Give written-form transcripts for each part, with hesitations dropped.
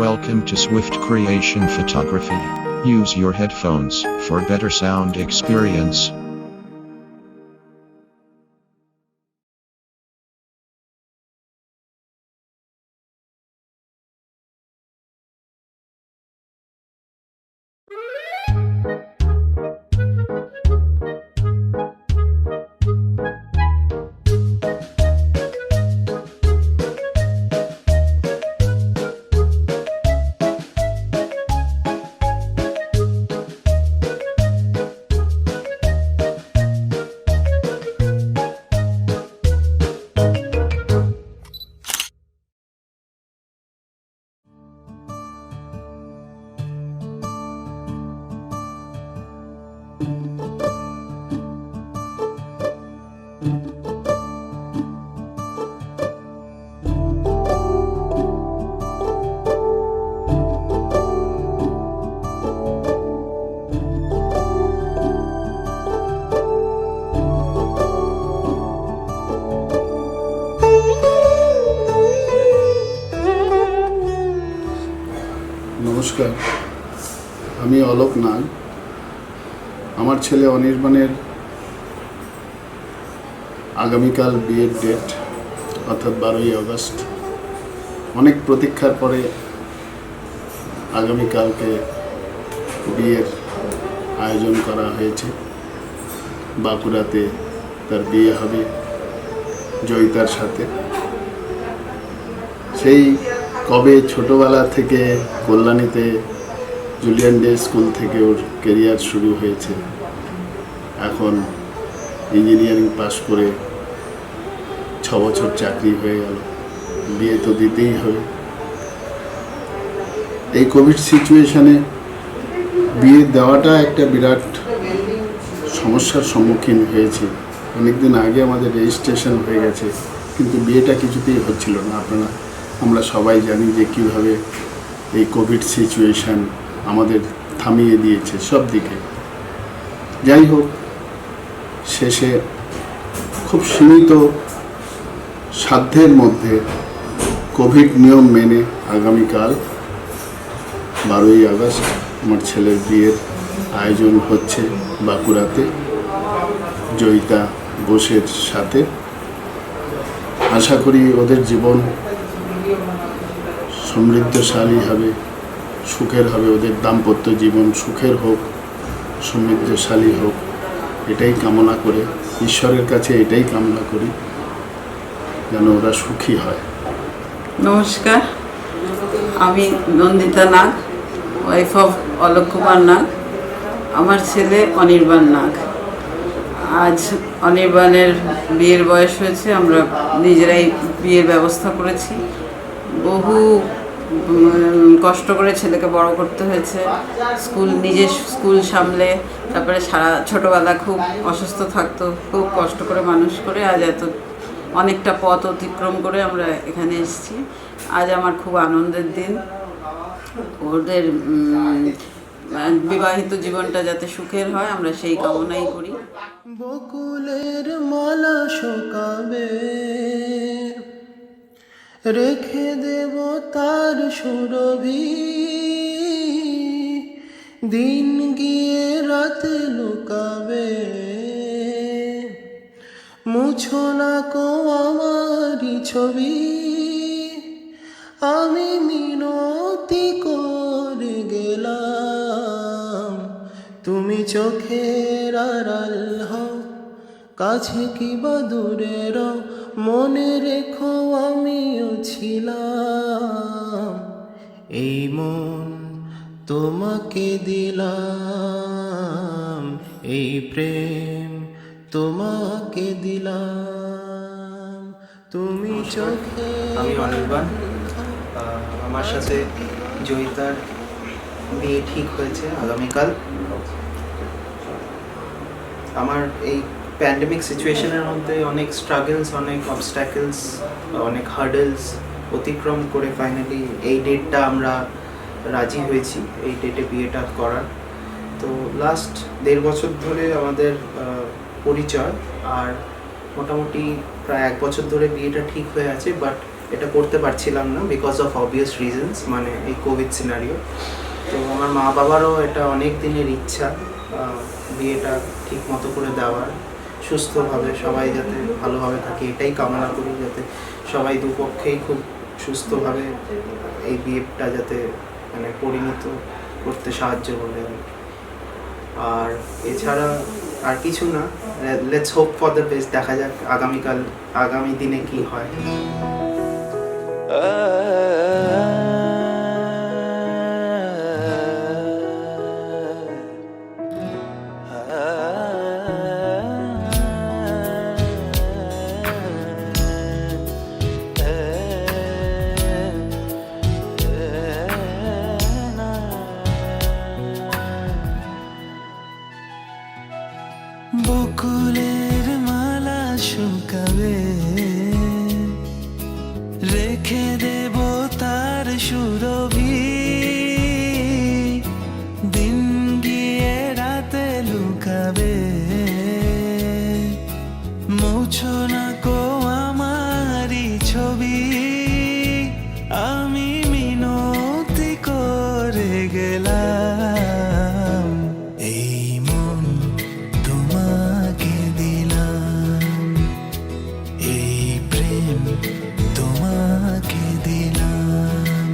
Welcome to Swift Creation Photography. Use your headphones for better sound experience. নমস্কার, আমি অলোক নাগ। আমার ছেলে অনির্বাণের আগামীকাল বিয়ের ডেট, অর্থাৎ 12ই আগস্ট। অনেক প্রতীক্ষার পরে আগামীকালকে বিয়ের আয়োজন করা হয়েছে। বাঁকুড়াতে তার বিয়ে হবে জয়িতার সাথে। সেই কবে ছোটোবেলা থেকে কল্যাণীতে জুলিয়ান ডে স্কুল থেকে ওর কেরিয়ার শুরু হয়েছে। এখন ইঞ্জিনিয়ারিং পাশ করে 6 বছর চাকরি হয়ে গেল, বিয়ে তো দিতেই হবে। এই কোভিড সিচুয়েশানে বিয়ে দেওয়াটা একটা বিরাট সমস্যার সম্মুখীন হয়েছে। অনেকদিন আগে আমাদের রেজিস্ট্রেশন হয়ে গেছে, কিন্তু বিয়েটা কিছুতেই হচ্ছিল না। আমরা সবাই জানি যে কীভাবে এই কোভিড সিচুয়েশান আমাদের থামিয়ে দিয়েছে সব দিকে। যাই হোক, শেষে খুব সীমিত সাধ্যের মধ্যে কোভিড নিয়ম মেনে আগামীকাল 12ই আগস্ট আমার ছেলের বিয়ের আয়োজন হচ্ছে বাঁকুড়াতে জয়িতা বোসের সাথে। আশা করি ওদের জীবন সমৃদ্ধশালী হবে, সুখের হবে। ওদের দাম্পত্য জীবন সুখের হোক, সমৃদ্ধশালী হোক, এটাই কামনা করে, ঈশ্বরের কাছে এটাই কামনা করি যেন ওরা সুখী হয়। নমস্কার, আমি নন্দিতা নাগ, ওয়াইফ অফ অলোক কুমার নাগ। আমার ছেলে অনির্বাণ নাগ। আজ অনির্বাণের বিয়ের বয়স হয়েছে। আমরা নিজেরাই বিয়ের ব্যবস্থা করেছি। বহু কষ্ট করে ছেলেকে বড় করতে হয়েছে। নিজের স্কুল সামলে, তারপরে ছোটোবেলা খুব অসুস্থ থাকতো, খুব কষ্ট করে মানুষ করে আজ অনেকটা পথ অতিক্রম করে আমরা এখানে এসেছি। আজ আমার খুব আনন্দের দিন। ওদের বিবাহিত জীবনটা যাতে সুখের হয়, আমরা সেই কামনাই করি। বকুলের মালা শোকাবে, রেখে দেব তার সুরভি। দিন গিয়ে রাতে লুকাবে, মুছো না কো আমারি ছবি। আমি মিনতি করে গেলাম, তুমি চোখের আড়াল হও, কাছে কি বা দূরে রও, মনে রেখো আমিও ছিলাম। এই মন তোমাকে দিলাম, এই প্রেম তোমাকে দিলাম, তুমি চোখে। আমি অনির্বাণ। আমার সাথে জয়িতার বিয়ে ঠিক হয়েছে আগামীকাল। আমার এই প্যান্ডেমিক সিচুয়েশনের মধ্যে অনেক স্ট্রাগলস, অনেক অবস্ট্যাকলস, অনেক হার্ডলস অতিক্রম করে ফাইনালি এই ডেটটা আমরা রাজি হয়েছি, এই ডেটে বিয়েটা করার। তো লাস্ট 1.5 বছর ধরে আমাদের পরিচয়, আর মোটামুটি প্রায় 1 বছর ধরে বিয়েটা ঠিক হয়ে আছে। বাট এটা করতে পারছিলাম না বিকজ অফ অবভিয়াস রিজনস, মানে এই কোভিড সিনারিও। তো আমার মা বাবারও এটা অনেক দিনের ইচ্ছা বিয়েটা ঠিক মতো করে দেওয়ার, সুস্থভাবে সবাই যাতে ভালোভাবে থাকে এটাই কামনা করি, যাতে সবাই দুপক্ষেই খুব সুস্থভাবে এই বিয়েটা যাতে মানে পরিণত করতে সাহায্য করে। আর এছাড়া আর কিছু না, let's hope for the best, দেখা যাক আগামী দিনে কি হয়। বকুলের মালা শুকাবে, রেখে দেব তার সুরভি, দিন গিয়ে রাতে লুকাবে, মুছো না কো আমারি ছবি, আমি মিনতি করে গেলাম, এই মন তোমাকে দিলাম, এই প্রেম তোমাকে দিলাম,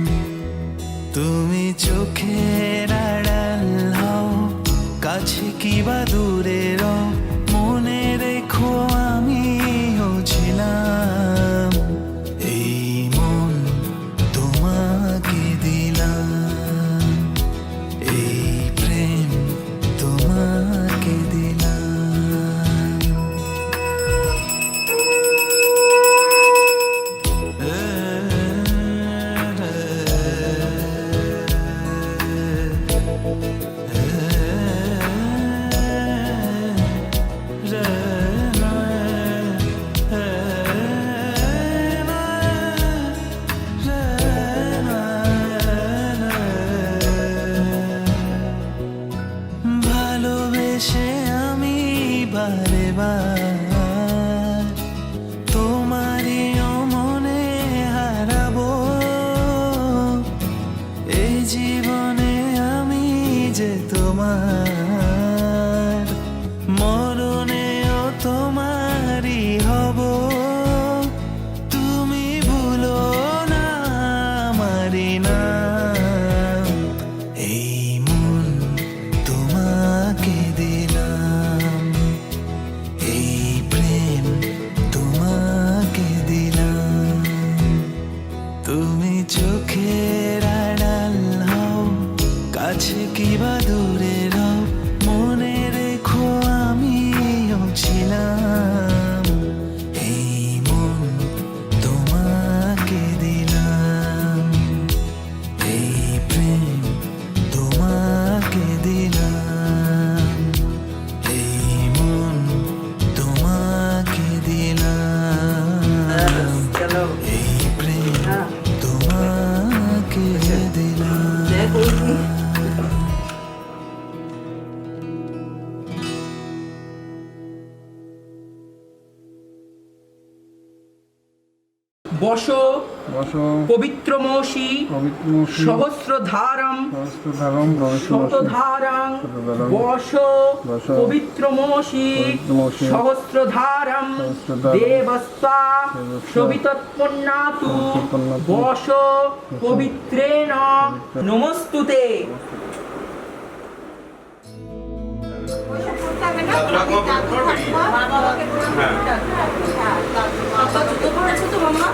তুমি চোখের আড়াল হও, কাছে কি বা দূরে রও, মনে রেখো আমিও ছিলাম, এই মন তোমাকে দিলাম, এই প্রেম তোমাকে দিলাম। ভালোবেসে আমি বারে বার তোমারই মনে হারাবো, এই জীবনে আমি যে তোমার, মরণেও তোমারই হব, তুমি ভুলো না আমারি নাম, এই মন তোমাকে দিলাম, এই প্রেম তোমাকে দিলাম, তুমি চোখের আড়াল হও, কাছে কি বা দূরে রও, মনে রেখো আমিও ছিলাম, এই মন তোমাকে দিলাম, এই প্রেম তোমাকে দিলাম, এই মন তোমাকে দিলাম, এই প্রেম তোমাকে দিলাম। বসো বসো পবিত্রমসি পবিত্রমসি সহস্রধারম সহস্রধারম শতধারং বসো বসো পবিত্রমসি পবিত্রমসি সহস্রধারম সহস্রধারম দেবস্তা দেবস্তা সবিতৎপন্নাতু সবিতৎপন্নাতু বসো পবিত্রেণ নমস্তুতে। জুতো পরেছো তো মাম্মা?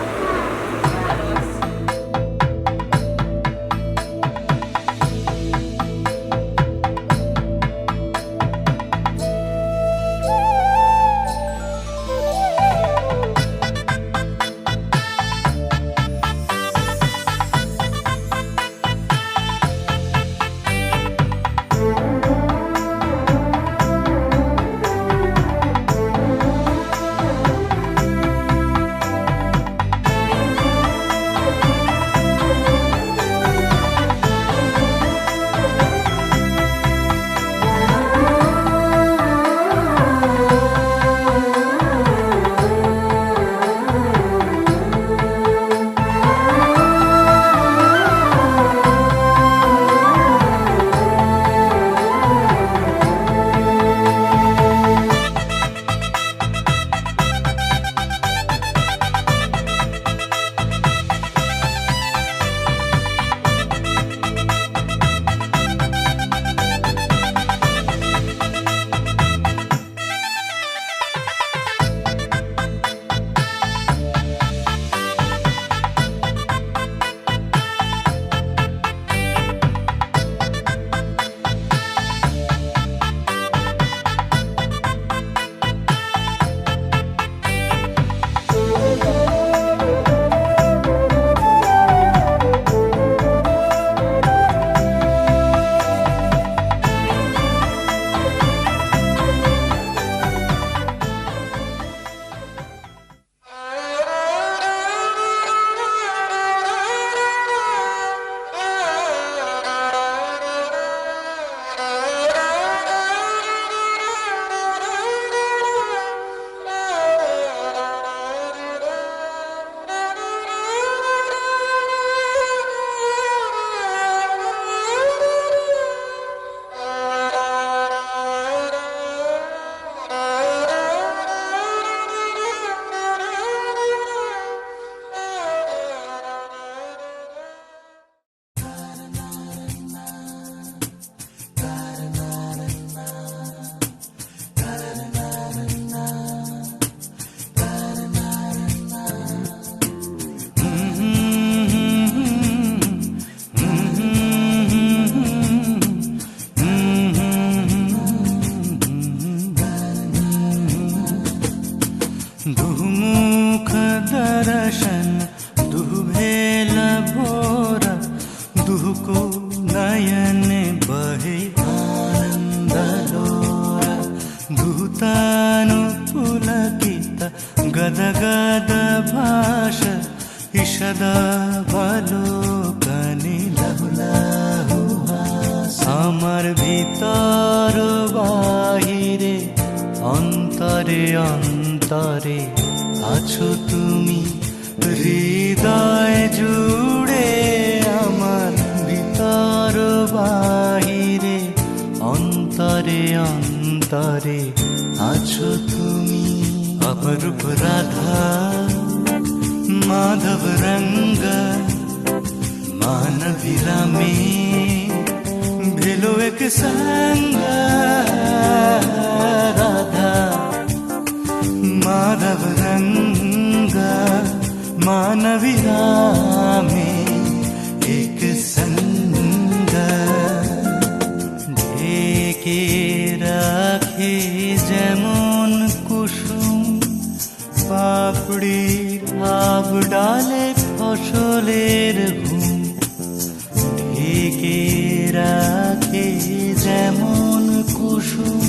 गायन बहे आनन्दलोल भूतानुपुलकित गदगद भाष ঈষদাবলোকনে লাহু হাস আমার ভিতর বাহিরে অন্তরে অন্তরে আছো তুমি হৃদয় জুড়ে আমার ভিতর বাহিরে অন্তরে অন্তরে আছো তুমি অপরূপ রাধা माधव रंग मानवीरा में भेलो एक संग राधा माधव रंग मानवीरा में एक संग ढेके राखे जेमन कुसुम पापड़िर ভাব ডালে ফসলের ঘুম ঢেকে রাখে যেমন কুসুম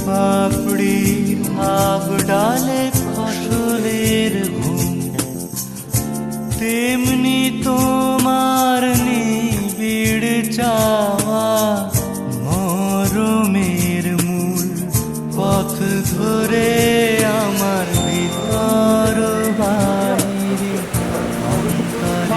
পাপড়ির ভাব ডালে ফসলের ঘুম তেমনি তোমার নিবিড় চাওয়া মরমের মূল পথ ধরে আমার ভিতর বাইরে অন্তরে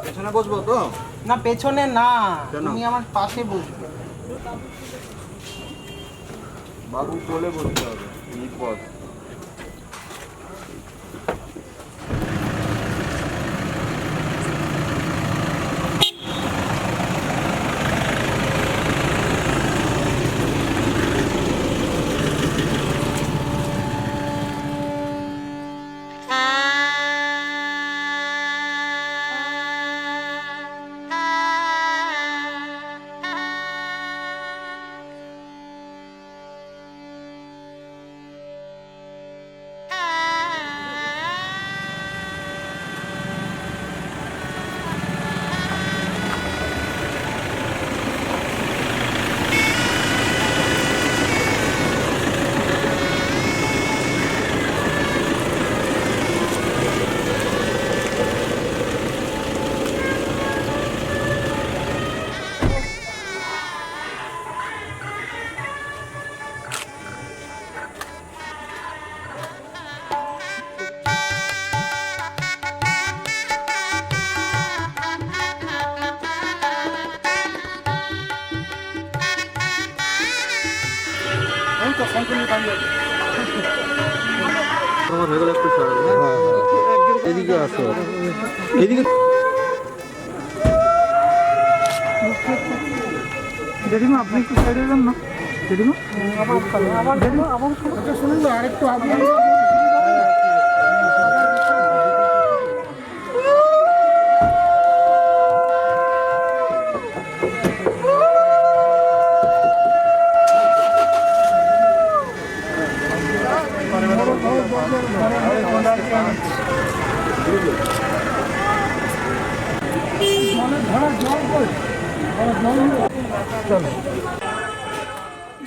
পেছনে বসবো তো? না পেছনে না, তুমি আমার পাশে বসবে। বাবু কোলে বসতে হবে, বিপদ। তোমার হয়ে গেল একটু সরল, হ্যাঁ এদিকে আসো, এদিকে দিদিমা আপনি একটু সাইডে যান না দিদিমা, আমার শুনুন না আরেকটু আপনি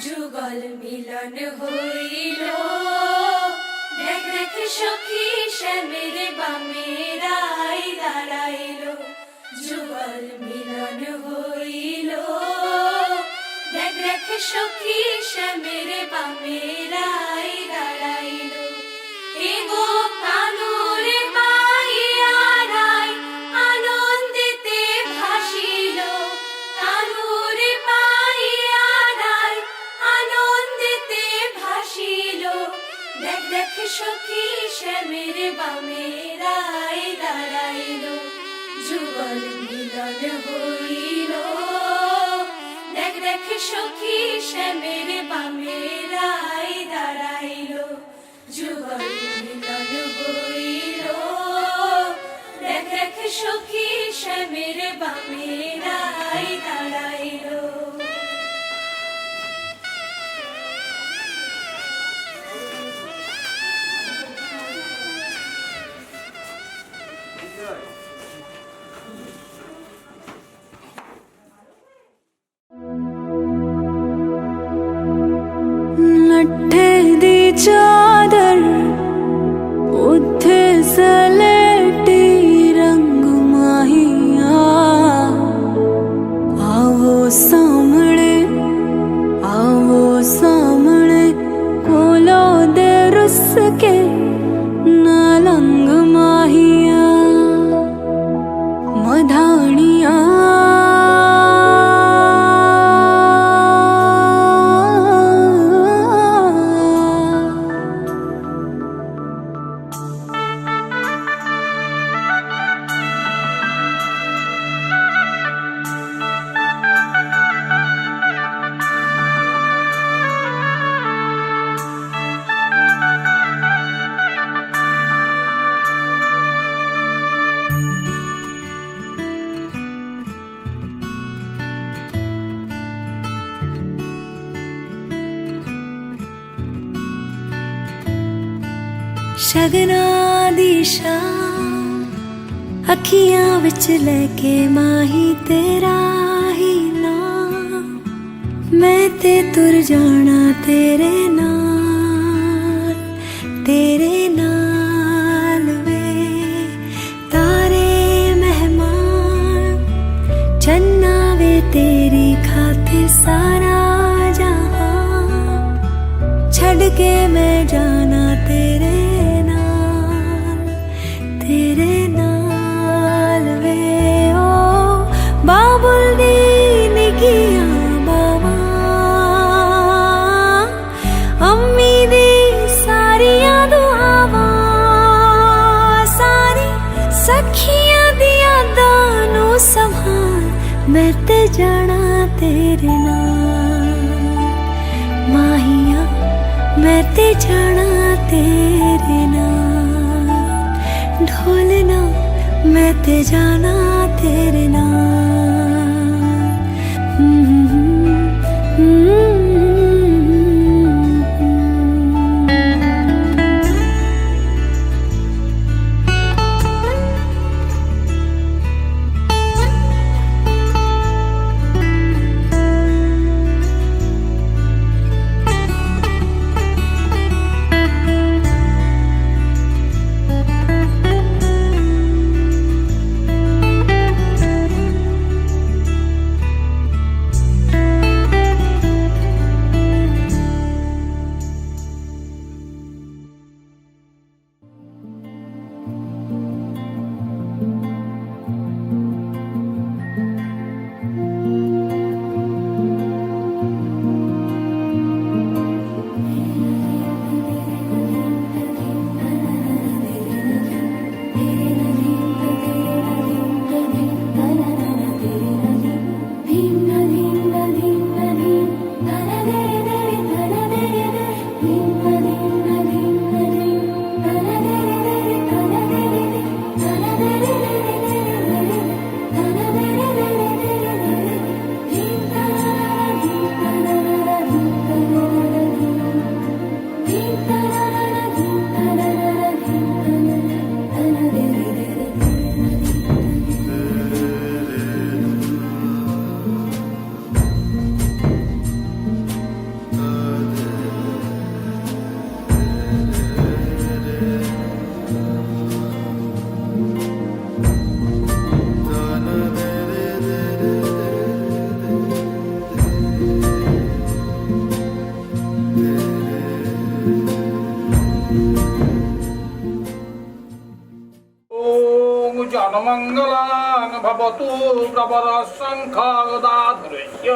যুগল মিলন হইল, দেখ দেখ সখী শ্যামের বামেরাই দাঁড়াইল। যুগল মিলন হইল, দেখ দেখ সখী শ্যামের বামেরাই দাঁড়াইল। এগো কানুর মাইয়ারাই আনন্দিতে ভাসিল, কানু সখী শ্যামের বামেরাই দাঁড়াইল যুগল মিলন হইল দেখ দেখ সখী শ্যামের বামেরাই দাঁড়াইল যুগল মিলন হইল দেখ দেখ সখী শ্যামের বামেরাই দাঁড়াইল। ਲੱਠੇ ਦੀ ਚਾਦਰ ਉੱਥੇ ਸਲੇਟੀ ਰੰਗ ਮਾਹੀਆ ਆਵੋ ਸਾਹਮਣੇ ਕੋਲੋ ਦੇ ਰੁੱਸ ਕੇ ਨਾ ਲੰਗ ਮਾਹੀਆ ਮਧਾਣੀਆਂ ਸ਼ਗਨਾਂ ਦੀ ਸ਼ਾਮ ਅੱਖੀਆਂ ਵਿੱਚ ਲੈ ਕੇ ਮਾਹੀ ਤੇਰਾ ਹੀ ਨਾਮ ਮੈਂ ਤੇ ਤੁਰ ਜਾਣਾ ਤੇਰੇ ਨਾਲ ਵੇ ਤਾਰੇ ਮਹਿਮਾਨ ਚੰਨਾ ਵੇ ਤੇਰੀ ਖਾਤਿਰ ਸਾਰਾ ਜਹਾਂ ਛੱਡ ਕੇ ਮੈਂ ਜਾਣਾ ਤੇਰੇ ਨਾਲ ਵੇ ਓ ਬਾਬੁਲ ਦੀ ਨਿੱਕੀਆਂ ਬਾਵਾਂ ਅੰਮੀ ਦੀ ਸਾਰੀਆਂ ਦੁਆਵਾਂ ਸਾਰੀ ਸਖੀਆਂ ਦੀ ਯਾਦਾਂ ਨੂੰ ਸੰਭਾਲ ਮੈਂ ਤੇ ਜਾਣਾ ਤੇਰੇ ਨਾਲ ਮਾਹੀਆ ਮੈਂ ਤੇ ਜਾਣਾ ਤੇਰੇ ਨਾਲ ढोलना मैं ते जाना तेरे जनमङ्गलां भवतु प्रवरशङ्खदाधुर्य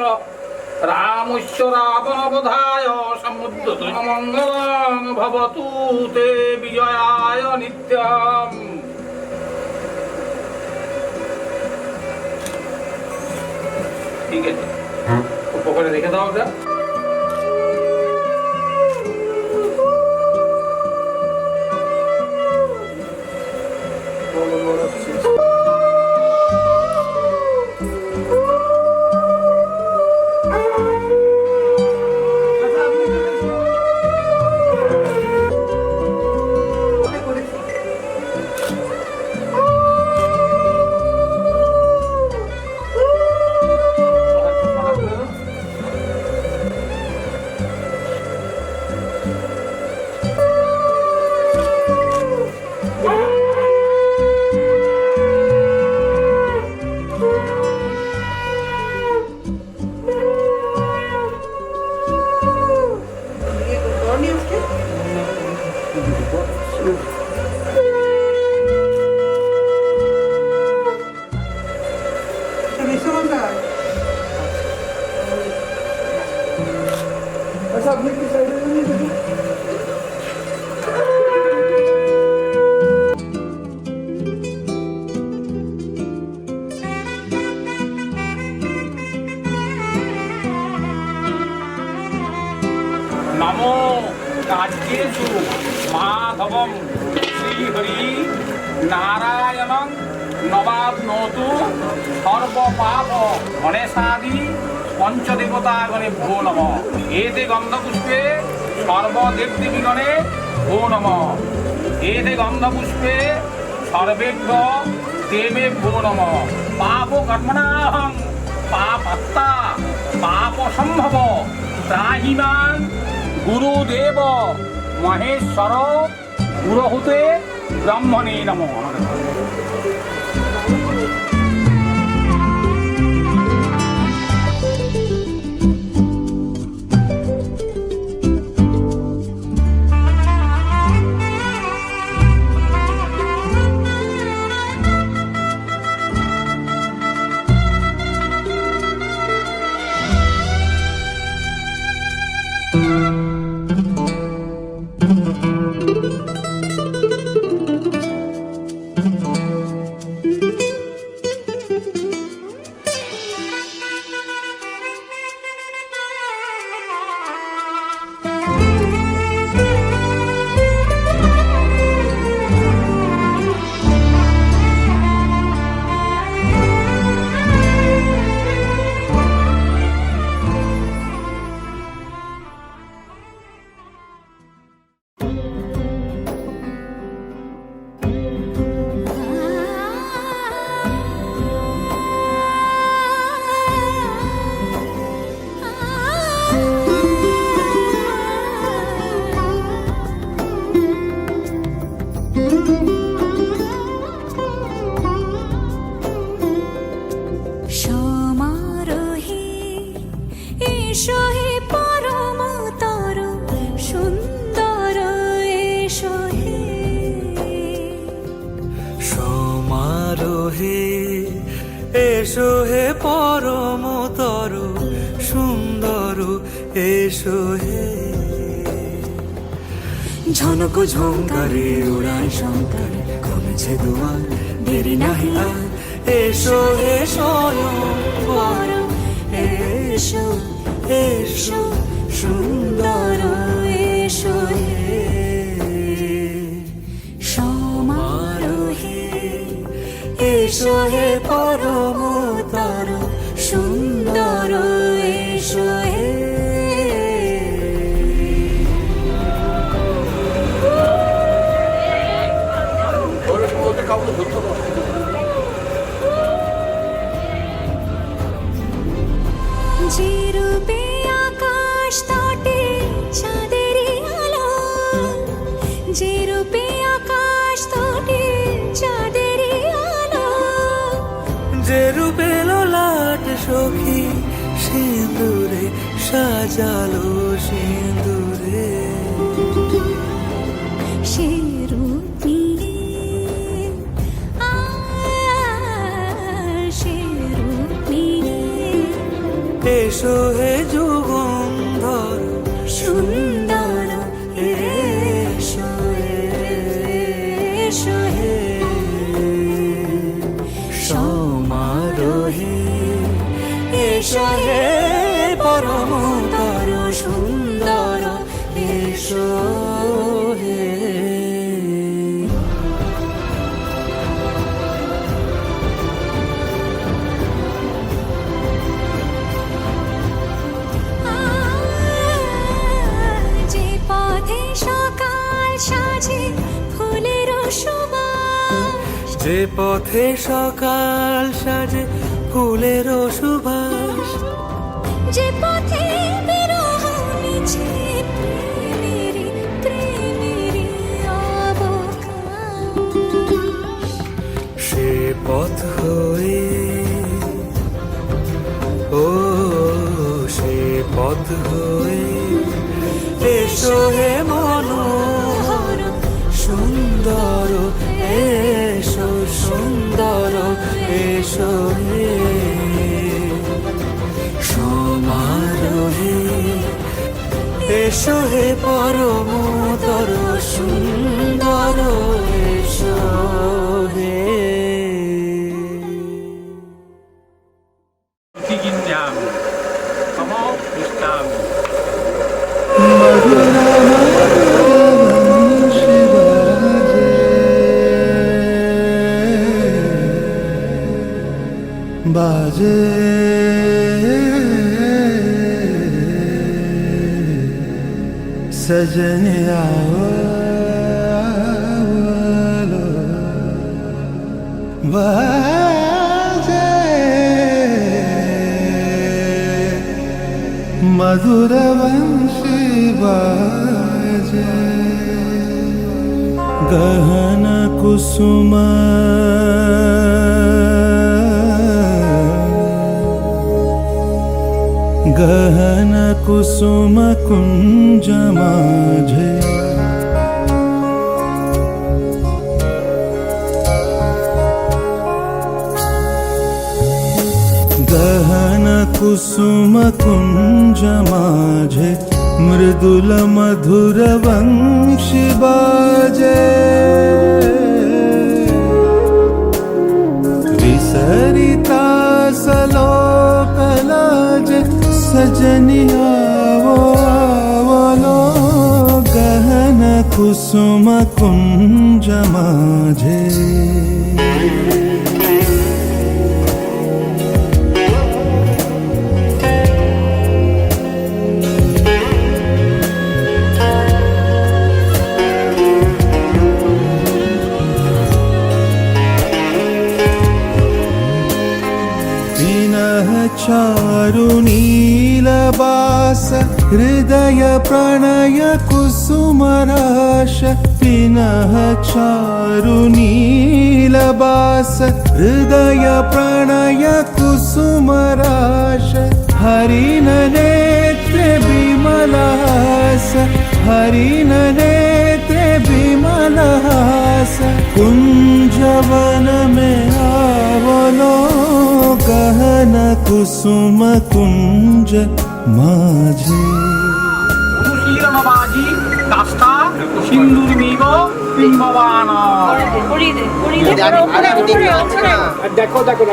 রামস্য রাবণবধায় সমুদ্রত মঙ্গলং ভবতু তে বিজয়ায় নিত্যম। ঠিক আছে, উপরে রেখে দাও ওটা। নমো কার্যেষু মাধবম শ্রীহরি নারায়ণং নবাপ্নোতু সর্বপাপ গণেশাদি পঞ্চদেবতাগণে ভো নমঃ। এতে গন্ধপুষ্পে সর্বদেবদেবীগণে ভো নমঃ। এতে গন্ধপুষ্পে সর্বেভ্য দেবেভ্যো নমঃ। পাপ কর্মণাহং পাপাত্মা পাপ সম্ভব ত্রাহিমাং গুরুদেব মহেশ্বর পুরোহুতে ব্রহ্মণে নমঃ। এসো হে পরমতর সুন্দর এসো হে ঝনক ঝঙ্কারে উড়ায় শঙ্কর কমেছে দুয়ার দেরি নাহি আর এসো হে স্বয়ং পরম এসো এসো সুন্দর এসো হে সমারোহে এসো হে পরমতর সুন্দর এসো হে যে রূপে আকাশ তটে চাঁদেরই আলো যে রূপে আকাশ তটে চাঁদেরই আলো যে রূপে ললাট সখী সিঁদুরে সাজালো সিঁদুরে সে রূপ সে রূপ এসো হে যুগন্ধর সুন্দর এসো এসো হে সমারোহে এসো হে পরমতর সুন্দর এসো হে যে পথে সকাল সাজে ফুলের সুবাস যে পথে সকাল সাজে ফুলের সুবাস যে পথে বিরহ মিছে প্রেমেরই প্রেমেরই অবকাশ সে পথ হয়ে ও সে পথ হয়ে এসো হে মনোহর সুন্দর এসো সুন্দর এসো হে সমারোহে এসো হে পরমতর সুন্দর এসো হে Utiginjami. Como Kristami. বাজে सजने आवलो बाजे मधुर वंशी बाजे गहन कुसुम गहन कुसुम कुंज माझे गहन कुसुम कुंज माझे मृदुल मधुर वंशी बाजे विसरिता सलोकलाजे सजनिया वो आवलो गहन कुसुम कुंज माझे चारुनीलबास हृदय प्रणय कुसुमराश पिनः चारुनीलबास हृदय प्रणय कुसुमराश हरिन नेत्रे विमलहास हरिन नेत्रे विमलहास कुंजवन में आवलो गहन कुसुम कुंज माझे Muslima-baji, kasta, sindur-migo, pimbabana. দেখো দেখো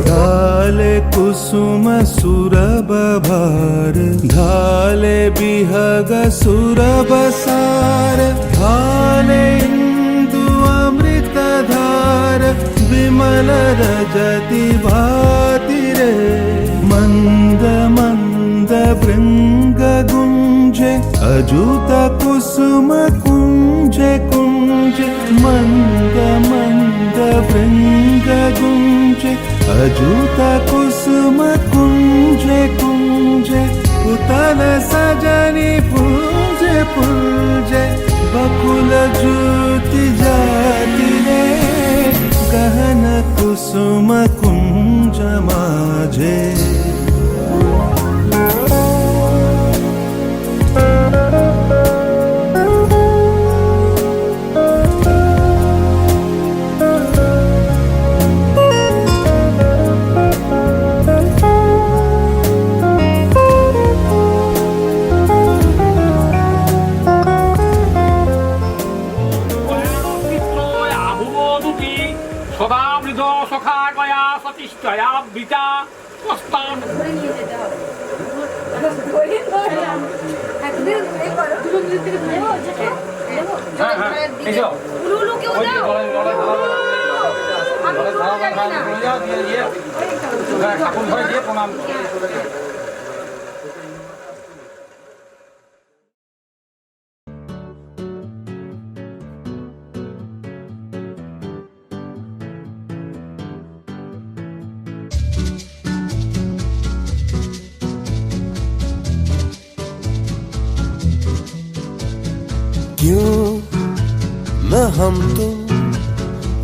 ढाले कुसुम सुरभ भार ढाले बिहग सुरभ सार ढाले इंदु अमृत धार विमल रजति भाति रे मंद मंद भृंग गुंजे अजुत कुसुम कुंजे कुंजे मंद मंद भृंग गुंजे अजुत कुसुम कुंजे कुंजे उतल सजनी पूजे पूजे बकुल ज्योति जाति रे गहन कुसुम कुंज माझे দয়া বিচার প্রস্তাব এসো ঠাকুর ঘরে গিয়ে প্রণাম क्यों न हम तुम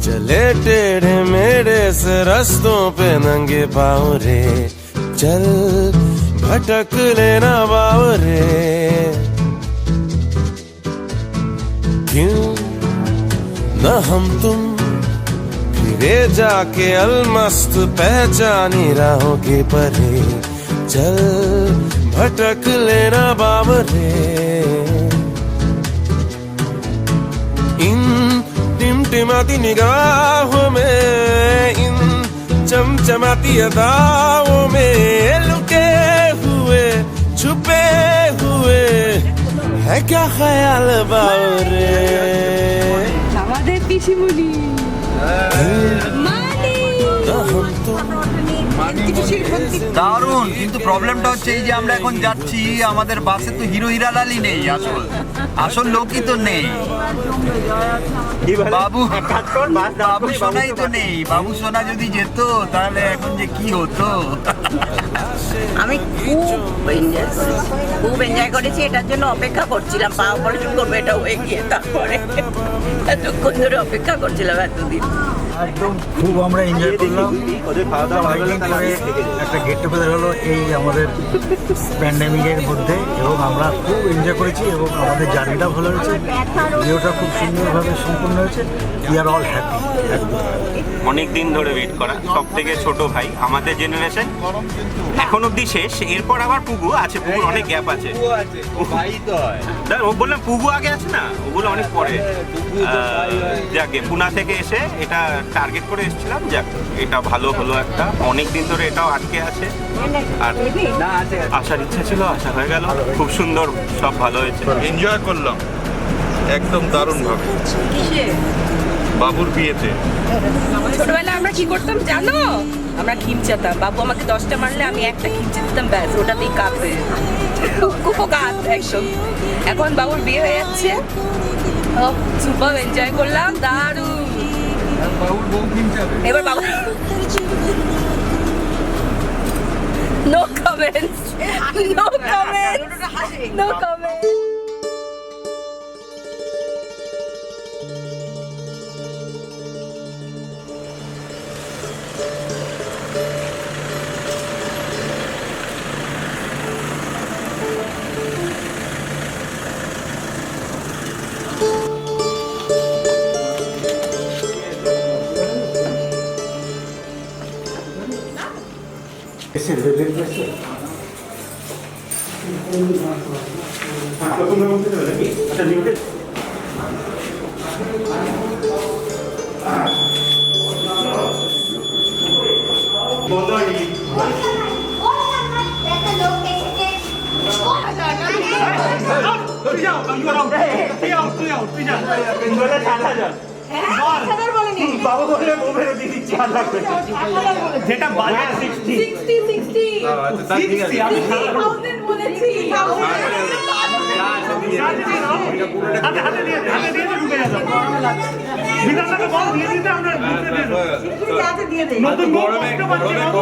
चले टेढ़े मेढ़े से रस्तों पे नंगे पाँव रे चल भटक लेना बाव रे क्यों न हम तुम फिरे जाके अलमस्त पहचानी राहों के परे चल भटक लेना बाव रे इन टिमटिमाती निगाहों में इन चमचमाती अदाओं में लुके हुए छुपे हुए है क्या ख्याल बावरे আমাদের পিসিমণি দারুণ, কিন্তু প্রবলেমটা হচ্ছে এই যে আমরা এখন যাচ্ছি, আমাদের বাসে তো হিরো হিরালালই নেই, আসল লোকই তো নেই। বাবু বাবু সোনাই তো নেই। বাবু সোনা যদি যেত তাহলে এখন যে কি হতো। আমি খুব এনজয় করেছি, এটার জন্য অপেক্ষা করছিলাম। পা অপারেশন করবো এটা হয়ে গিয়ে, তারপরে এতক্ষণ ধরে অপেক্ষা করছিলাম এতদিন। একদম খুব আমরা এনজয় করলাম। একটা গেট টুগেদার হলো এই আমাদের প্যান্ডেমিকের মধ্যে, এবং আমরা খুব এনজয় করেছি এবং আমাদের জার্নিটা ভালো হয়েছে, ভিডিওটা খুব সুন্দরভাবে সম্পূর্ণ হয়েছে। We are all happy. অনেক দিন ধরে ওয়েট করা, সব থেকে ছোট ভাই আমাদের জেনারেশন, এখন অব্দি শেষ। এরপর আবার পুগু আছে, পুগুর অনেক গ্যাপ আছে। ও বললাম পুগু আগে আছে না, ওগুলো অনেক পরে। যাকে পুনা থেকে এসে এটা টার্গেট করে এসেছিলাম, যাক এটা ভালো হলো একটা। অনেক দিন ধরে এটাও আটকে আছে, আর আসার ইচ্ছা ছিল, আসা হয়ে গেল। খুব সুন্দর, সব ভালো হয়েছে, এনজয় করলাম একদম দারুণ ভাবে। বাবুর বিয়েতে ছোটবেলায় আমরা কি করতাম জানো? আমরা খিমচাতাম। বাবু আমাকে 10টা মারলে আমি একটা খিমচে দিতাম, ব্যাস ওটাতেই কাজ হয়ে যেত। খুব কাজ একদম। এখন বাবুর বিয়ে হয়ে যাচ্ছে, সুপার এনজয় করলাম, দারুণ। এবার বাবু no comments, no comments, no comments. বাবু বলে মোবাইলে দিয়ে দিচ্ছি, আর লাগবে যেটা বাজে 60 আচ্ছা ঠিক আছে আমি বলেছি হাতে দিয়ে ঢুকে যাবে। বিধানটাকে বল দিয়ে দিতে, আমরা দিয়ে দেব। নতুন বউ কষ্ট পাচ্ছে বাবু,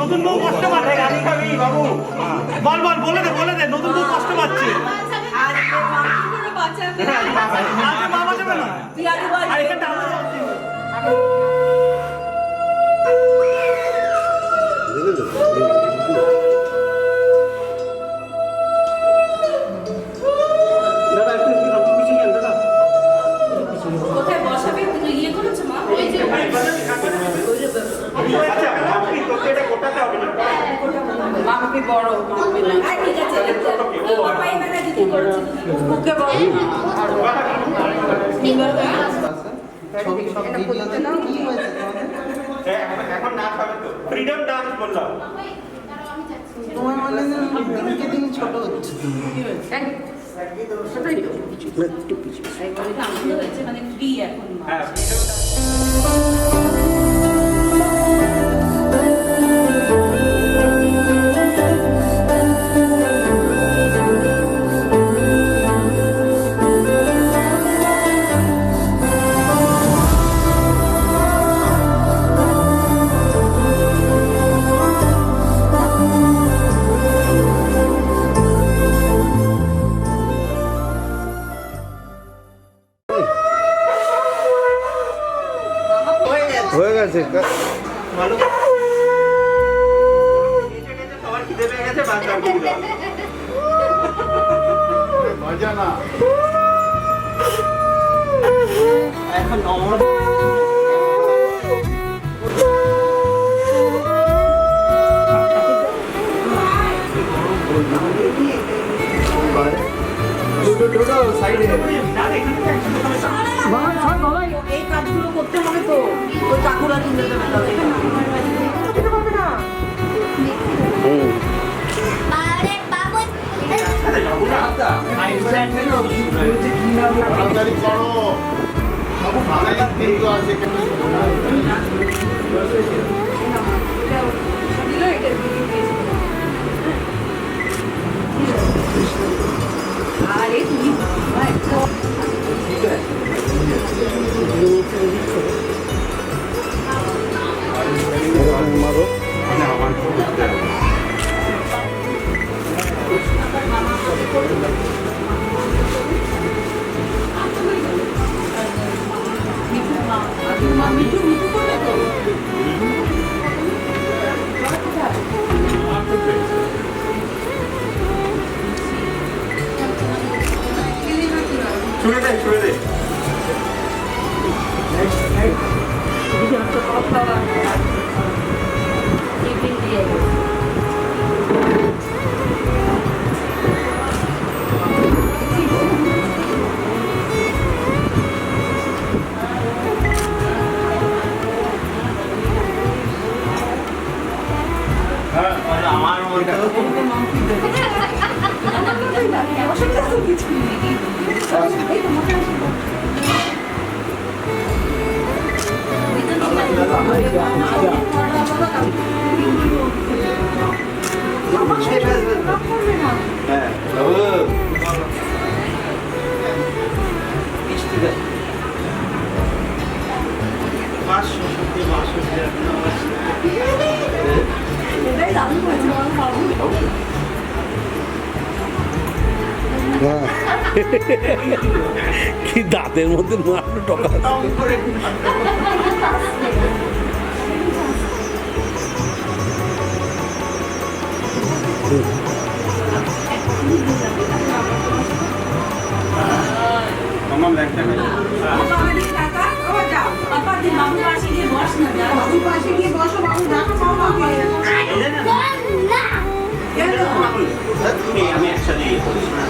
নতুন বউ কষ্ট পাচ্ছে। গাড়ি খাবি বাবু, বল বল বলে দে নতুন বউ কষ্ট পাচ্ছে। বাবা যাবে না, আর এখানটা কোথায় বসাবে ইয়ে করেছো মা? ওই যে মাম্পি বড়, মাম্পি না। ঠিক আছে, পাপাই মেলা দিদি করেছে, ওকে বল। ছবি সব ভিডিওতে নাও কি হয়েছে তোমাদের এখন না খাবে তো ফ্রিডম ডান্স বললাম তোমার মানে দিনকে দিন ছোট হচ্ছে একটু পিছু মানে ফ্রি এখন হ্যাঁ হয়ে গেছে ভালো সবার খিদে পেয়ে গেছে বাদ দাও মজা না এখন নমর সাইডে এই কাজগুলো করতে হবে তো ওই কাকুরা কিনে দেবে তাড়াতাড়ি করো ভালো কিন্তু আছে আরে তুমি মারো ছুড়ে দে ছুড়ে দে আমার মনটা কি দাঁতের মধ্যে মারলো টকা আমার ব্যাগটা নেই আমি একসাথে ইয়ে করি মানে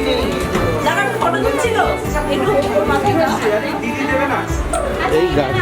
নেই ফটো তুলছিল এই গাছ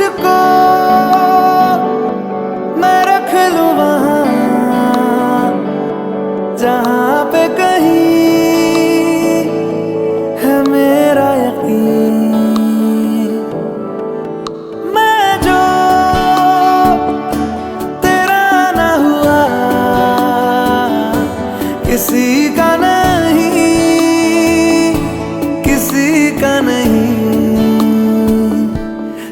मुझको मैं रख लूं वहां जहां पे कहीं है मेरा यकीन। मैं जो तेरा ना हुआ किसी का नहीं, किसी का नहीं।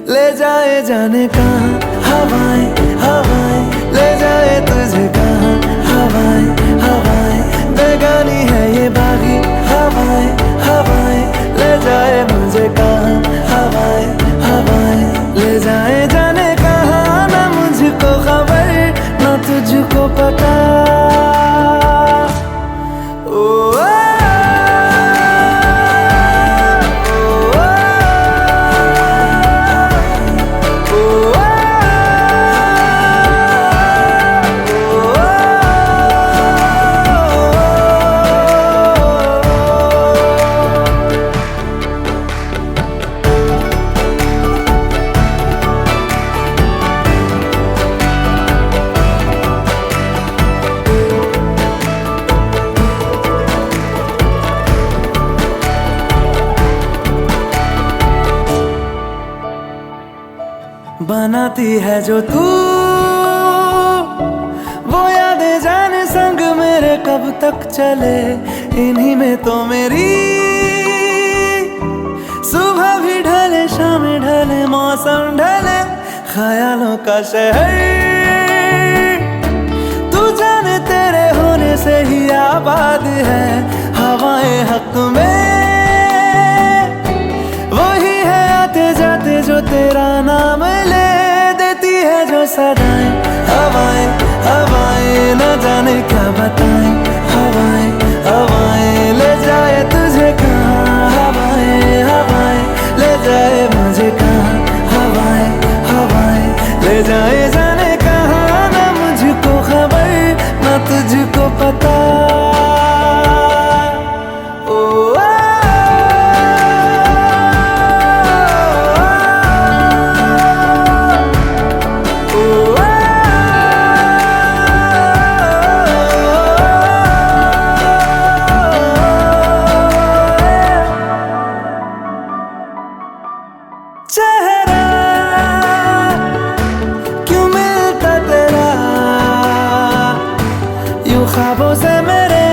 ले जाए जाने कहाँ हवाएं हवाएं, ले जाए तुझे कहाँ हवाएं हवाएं। बेगानी है ये बागी हवाएं हवाएं, ले जाए मुझे कहाँ हवाएं हवाएं। ले जाए जाने कहाँ, ना मुझको खबर ना तुझको पता। बनाती है जो तू वो यादें जाने संग मेरे कब तक चले। इन्हीं में तो मेरी सुबह भी ढले शाम ढले मौसम ढले। ख्यालों का शहर तू जाने तेरे होने से ही आबाद है। हवाएं हक में वही है आते जाते जो तेरा नाम ले देती है जो सदाएं। हवाएं हवाएं न जाने क्या बताएं। हवाएं हवाएं ले जाए तुझे कहाँ। हवाएं हवाएं ले जाए मुझे कहाँ। हवाएं हवाएं ले जाए जाने कहाँ, ना मुझको खबर ना तुझको पता। चेहरा क्यों मिलता तेरा यूं ख्वाबों से मेरे,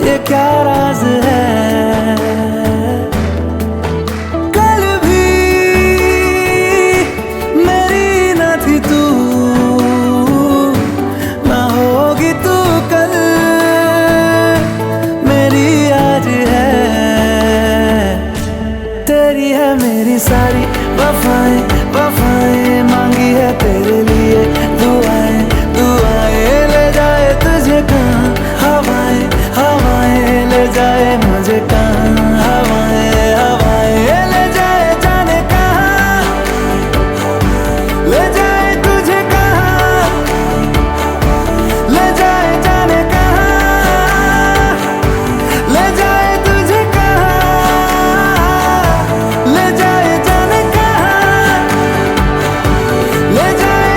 ये क्या राज है। कल भी मेरी न थी तू, ना होगी तू कल मेरी आज है। तेरी है मेरी सारी वफाएं वफाएं, मांगी है तेरे लिए दुआएं दुआएं। ले जाए तुझे कहाँ हवाएं हवाएं, ले जाए मुझे कहाँ। हवाएं हवाएं ले जाए जाने कहाँ, ले जाए तुझे कहाँ। ले जाए जाने कहाँ, ले जाए तुझे कहाँ। ले जाए जाने कहाँ, ले जाए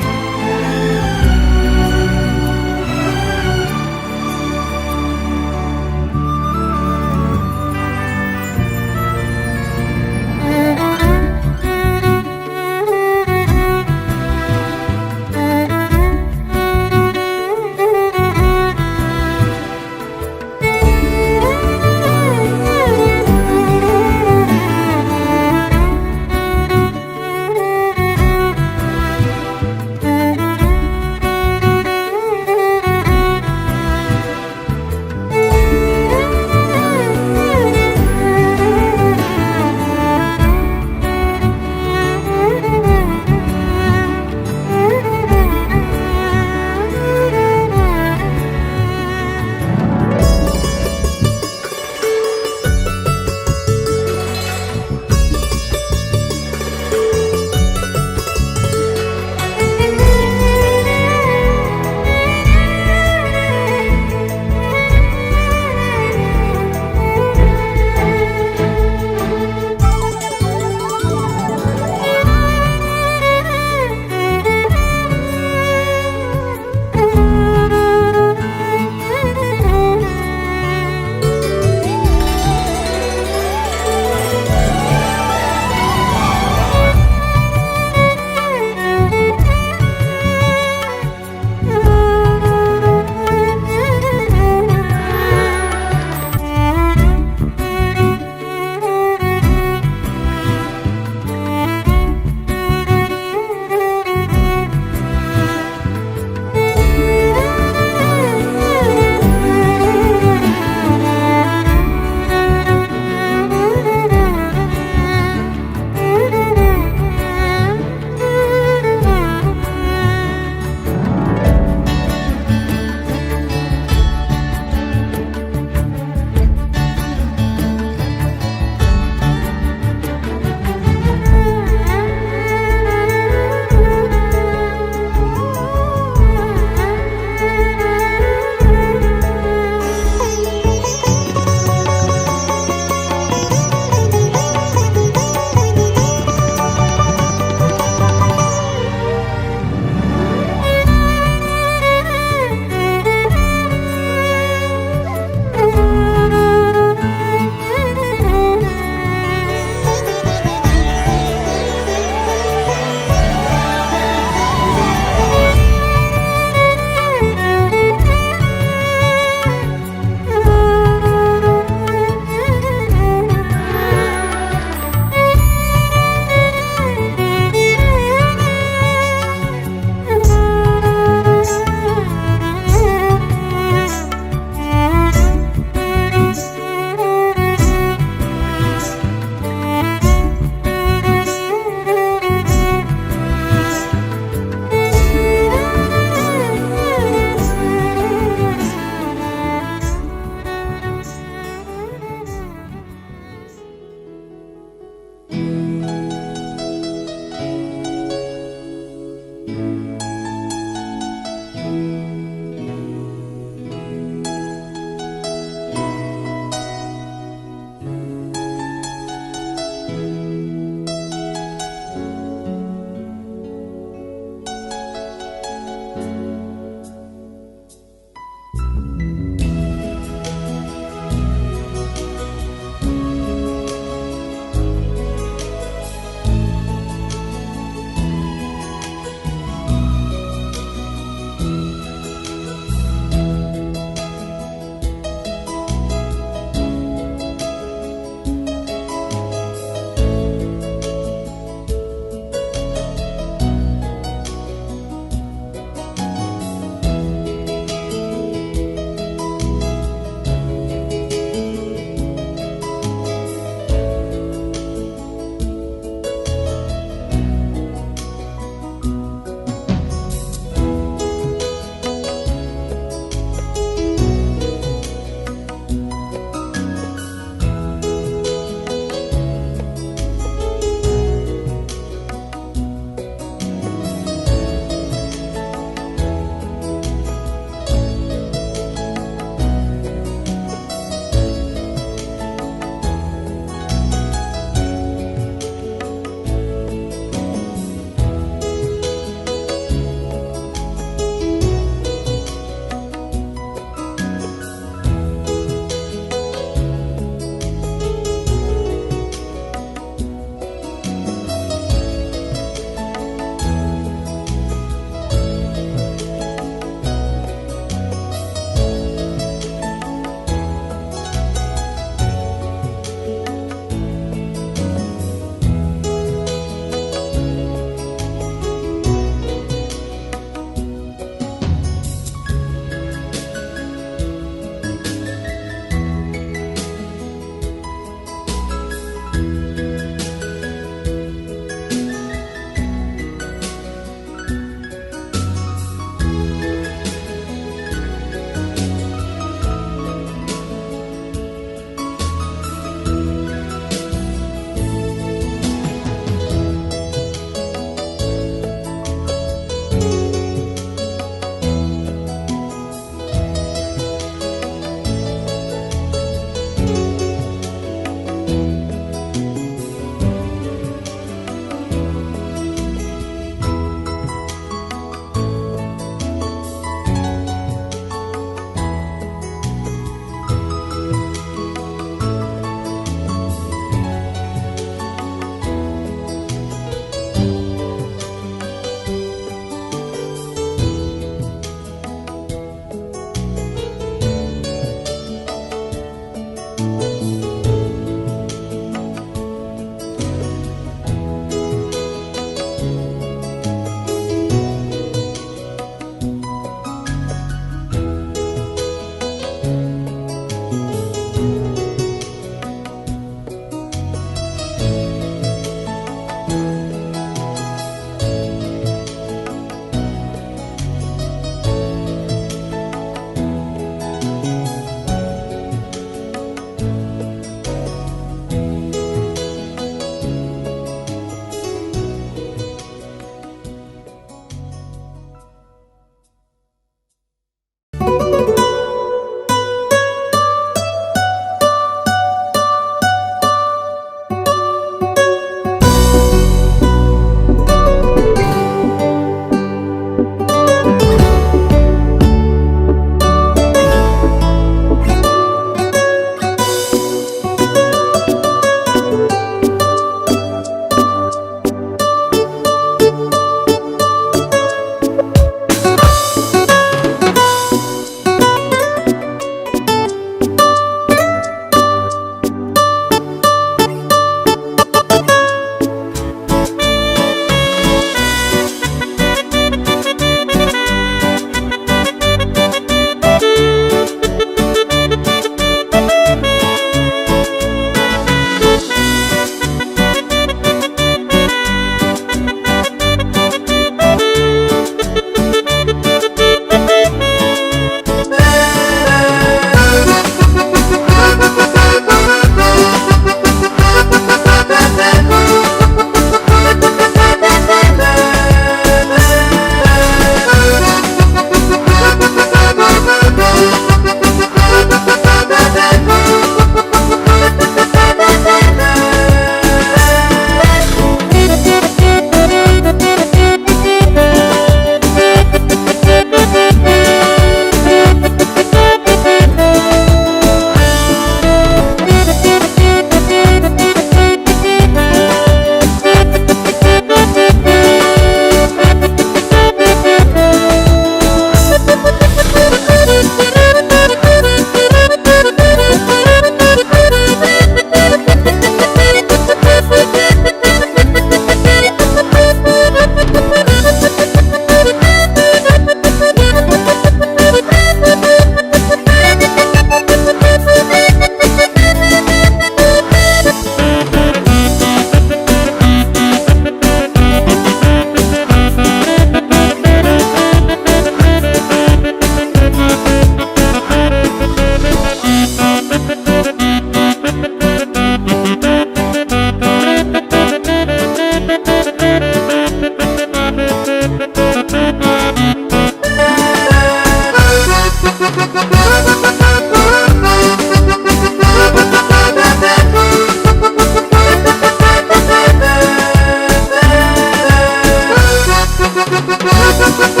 Thank you.